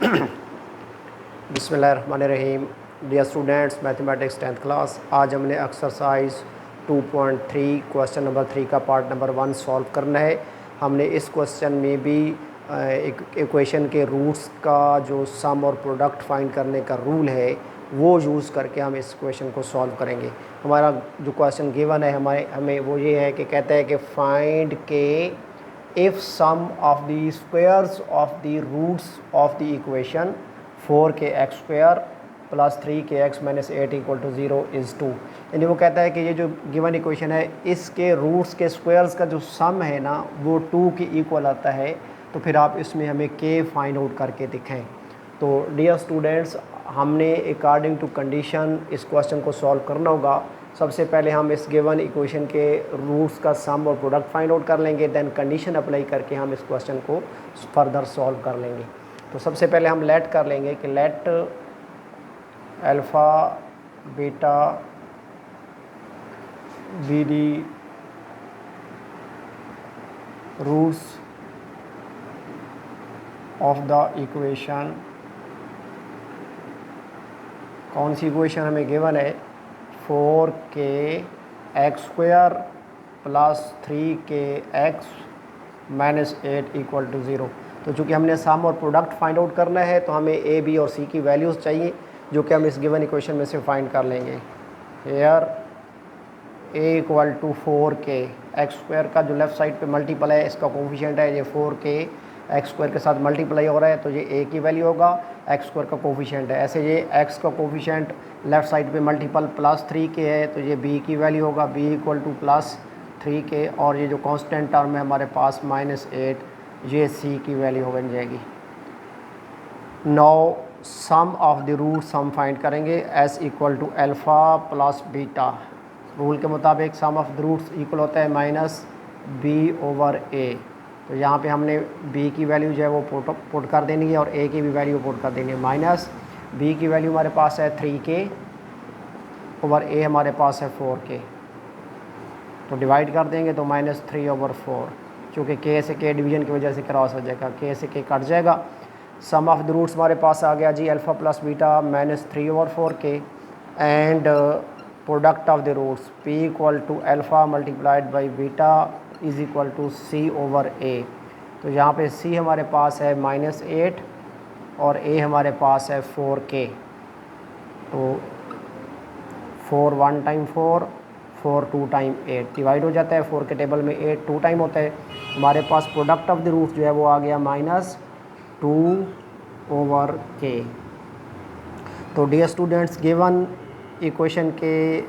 बिस्मिल्लाहिर्रहमानिर्रहीम। Dear students, mathematics 10th class. आज हमने एक्सरसाइज 2.3 क्वेश्चन नंबर 3 का पार्ट नंबर 1 सॉल्व करना है। हमने इस क्वेश्चन में भी एक इक्वेशन के रूट्स का जो सम और प्रोडक्ट फाइंड करने का रूल है वो यूज़ करके हम इस क्वेश्चन को सॉल्व करेंगे। हमारा जो क्वेश्चन गिवन है हमें वो ये है कि कहता है कि find k if sum of the squares of the roots of the equation 4kx² + 3kx - 8 = 0 is 2। यानी वो कहता है कि ये जो गिवन इक्वेशन है इसके रूट्स के स्क्वायर्स का जो सम है ना वो 2 के इक्वल आता है। तो फिर आप इसमें हमें k फाइंड आउट करके दिखाएं। तो डियर स्टूडेंट्स, हमने अकॉर्डिंग टू कंडीशन इस क्वेश्चन को सॉल्व करना होगा। सबसे पहले हम इस गिवन इक्वेशन के रूट्स का सम और प्रोडक्ट फाइंड आउट कर लेंगे, देन कंडीशन अप्लाई करके हम इस क्वेश्चन को फर्दर सॉल्व कर लेंगे। तो सबसे पहले हम लेट कर लेंगे कि let alpha beta be the roots of the equation. कौन सी इक्वेशन हमें गिवन है? 4kx² + 3kx - 8 = 0। तो चूँकि हमने सम और प्रोडक्ट फाइंड आउट करना है तो हमें ए, बी और सी की वैल्यूज़ चाहिए जो कि हम इस गिवन इक्वेशन में से फाइंड कर लेंगे। हेयर a = 4k, x² का जो लेफ़्ट साइड पे मल्टीपल है इसका कोफिशिएंट है ये 4k, x² के साथ मल्टीप्लाई हो रहा है तो ये a की वैल्यू होगा, x² का कोफिशिएंट है। ऐसे ये x का कोफिशिएंट लेफ़्ट साइड पे मल्टीपल +3k है तो ये b की वैल्यू होगा, b = +3k। और ये जो कांस्टेंट टर्म है हमारे पास -8, ये c की वैल्यू बन जाएगी। Now sum of the roots हम फाइंड करेंगे s = अल्फ़ा + बीटा। रूल के मुताबिक sum of the roots equal होता है -b/a। तो यहाँ पे हमने b की वैल्यू जो है वो पुट कर देनी है और a की भी वैल्यू पुट कर देनी है। -b की वैल्यू हमारे पास है 3k/a हमारे पास है 4k। तो डिवाइड कर देंगे तो -3/4, चूँकि k से k डिवीजन की वजह से क्रॉस हो जाएगा, k से k कट जाएगा। सम ऑफ द रूट्स हमारे पास आ गया जी alpha + beta -3/4k and product of the roots p = alpha × beta = c/a। तो यहाँ पे c हमारे पास है -8 और a हमारे पास है 4k। तो 4 1 टाइम 4, 4 2 टाइम 8 डिवाइड हो जाता है। 4 के टेबल में 8 2 टाइम होता है। हमारे पास प्रोडक्ट ऑफ द रूट्स जो है वो आ गया -2/k। तो डियर स्टूडेंट्स, गिवन इक्वेशन के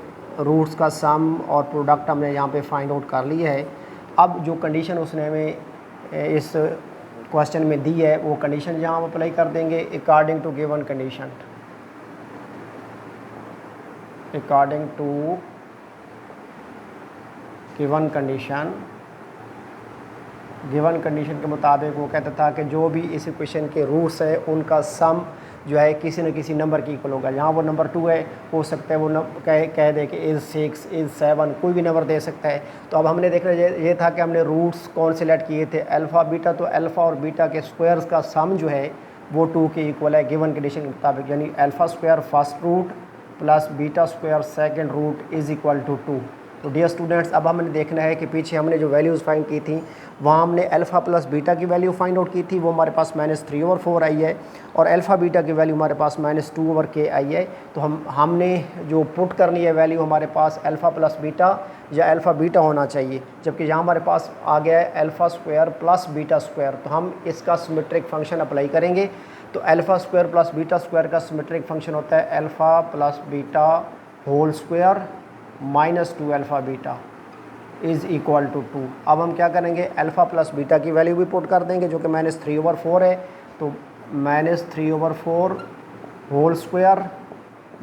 रूट्स का सम और प्रोडक्ट हमने यहाँ पे फाइंड आउट कर लिया है। अब जो कंडीशन उसने हमें इस क्वेश्चन में दी है वो कंडीशन यहाँ हम अप्लाई कर देंगे according to given condition. According to given condition के मुताबिक वो कहता था कि जो भी इस इक्वेशन के रूट्स है उनका सम जो है किसी न किसी नंबर की इक्वल होगा। यहाँ वो नंबर 2 है, हो सकता है वो कह दे कि इज़ 6, इज़ 7, कोई भी नंबर दे सकता है। तो अब हमने देखना ये था कि हमने रूट्स कौन सिलेक्ट किए थे, अल्फ़ा बीटा। तो अल्फ़ा और बीटा के स्क्वायर्स का सम जो है वो 2 के इक्वल है गिवन कंडीशन के मुताबिक, यानी अल्फ़ा² फर्स्ट रूट + बीटा² सेकेंड रूट = 2। तो डियर स्टूडेंट्स, अब हमने देखना है कि पीछे हमने जो वैल्यूज़ फाइंड की थी वहाँ हमने अल्फ़ा + बीटा की वैल्यू फाइंड आउट की थी, वो हमारे पास -3/4 आई है और अल्फ़ा बीटा की वैल्यू हमारे पास -2/k आई है। तो हमने जो पुट करनी है वैल्यू हमारे पास अल्फ़ा + बीटा या अल्फ़ा बीटा होना चाहिए, जबकि यहाँ हमारे पास आ गया है अल्फ़ा² + बीटा²। तो हम इसका सिमेट्रिक फंक्शन अप्लाई करेंगे। तो अल्फ़ा² + बीटा² का सिमेट्रिक फंक्शन होता है alpha + beta whole square -2 alpha beta = 2। अब हम क्या करेंगे, अल्फ़ा + बीटा की वैल्यू भी पुट कर देंगे जो कि -3/4 है। तो -3/4 whole square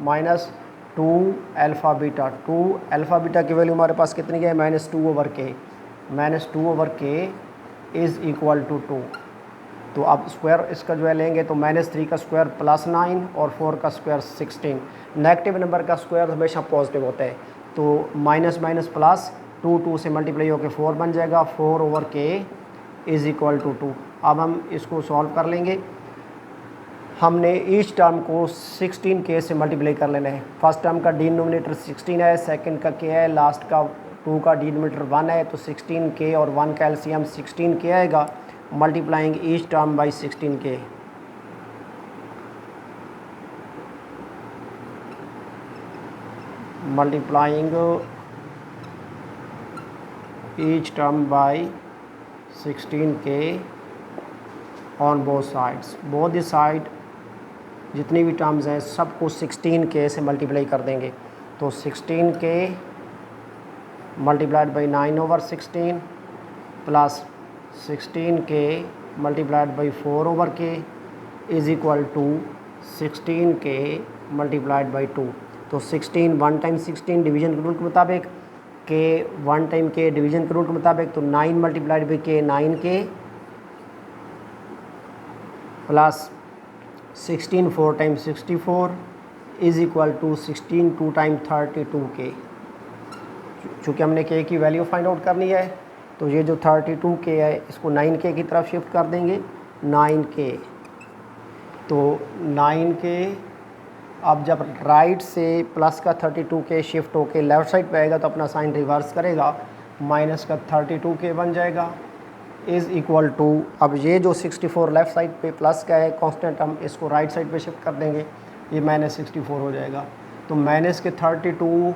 -2 alpha beta. 2 alpha beta की वैल्यू हमारे पास कितनी है? -2/k। -2/k = 2। तो अब स्क्वायर इसका जो है लेंगे तो -3 का स्क्वायर +9 और 4 का स्क्वायर 16। नेगेटिव नंबर का स्क्वायर हमेशा पॉजिटिव होता है। तो माइनस माइनस प्लस 2 से मल्टीप्लाई होकर 4 बन जाएगा, 4/k = 2। अब हम इसको सॉल्व कर लेंगे। हमने ईच टर्म को 16k से मल्टीप्लाई कर लेना है। फर्स्ट टर्म का डिनोमिनेटर 16 है, सेकंड का k है, लास्ट का 2 का डिनोमिनेटर 1 है, तो 16k और 1 का एलसीएम 16k आएगा। Multiplying each term by 16k, multiplying each term by 16k on both sides, both the side जितनी भी टर्म्स हैं सबको 16k से मल्टीप्लाई कर देंगे। तो 16k multiplied by 9/16 plus 16k multiplied by 4/k is equal to 16k multiplied by 2। तो 16 1 time 16 division के रूल के मुताबिक, k 1 टाइम k डिवीजन के रूल के मुताबिक, तो 9 multiplied by k 9k plus 16 4 time 64 is equal to 16 2 time 32k। चूँकि हमने k की वैल्यू फाइंड आउट करनी है, तो ये जो 32k है इसको 9k की तरफ शिफ्ट कर देंगे, 9k। तो 9k अब जब राइट से प्लस का 32k शिफ्ट होके लेफ़्ट साइड पे आएगा तो अपना साइन रिवर्स करेगा, माइनस का 32k बन जाएगा इज़ इक्वल टू, अब ये जो 64 लेफ़्ट साइड पे प्लस का है कांस्टेंट, हम इसको राइट साइड पे शिफ्ट कर देंगे, ये -64 हो जाएगा। तो माइनस के 32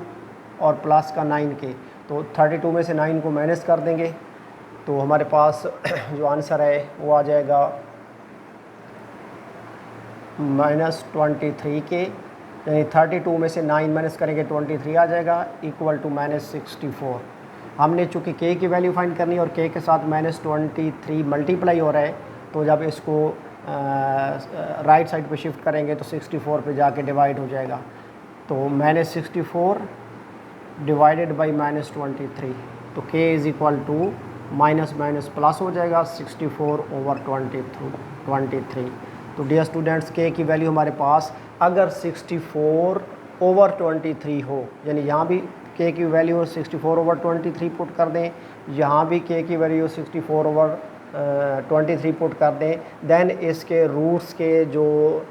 और प्लस का 9k, तो 32 में से 9 को माइनस कर देंगे तो हमारे पास जो आंसर है वो आ जाएगा -23k, यानी 32 में से 9 माइनस करेंगे 23 आ जाएगा, इक्वल टू -64। हमने चूँकि k की वैल्यू फाइंड करनी है और k के साथ -23 मल्टीप्लाई हो रहा है, तो जब इसको राइट साइड पे शिफ्ट करेंगे तो 64 पे जाके डिवाइड हो जाएगा। तो -64 डिवाइडेड बाई -23, तो k is equal to minus minus plus हो जाएगा 64/23। तो डियर स्टूडेंट्स, k की वैल्यू हमारे पास अगर 64/23 हो, यानी यहाँ भी k की वैल्यू 64/23 पुट कर दें, यहाँ भी k की वैल्यू 64/23 पुट कर दें, देन इसके रूट्स के जो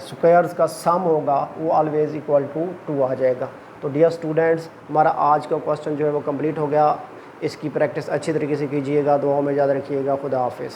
स्क्वायर्स का सम होगा वो ऑलवेज़ इक्वल टू 2 आ जाएगा। तो डियर स्टूडेंट्स, हमारा आज का क्वेश्चन जो है वो कंप्लीट हो गया। इसकी प्रैक्टिस अच्छी तरीके से कीजिएगा, दुआओं में याद रखिएगा। खुदा हाफिज़।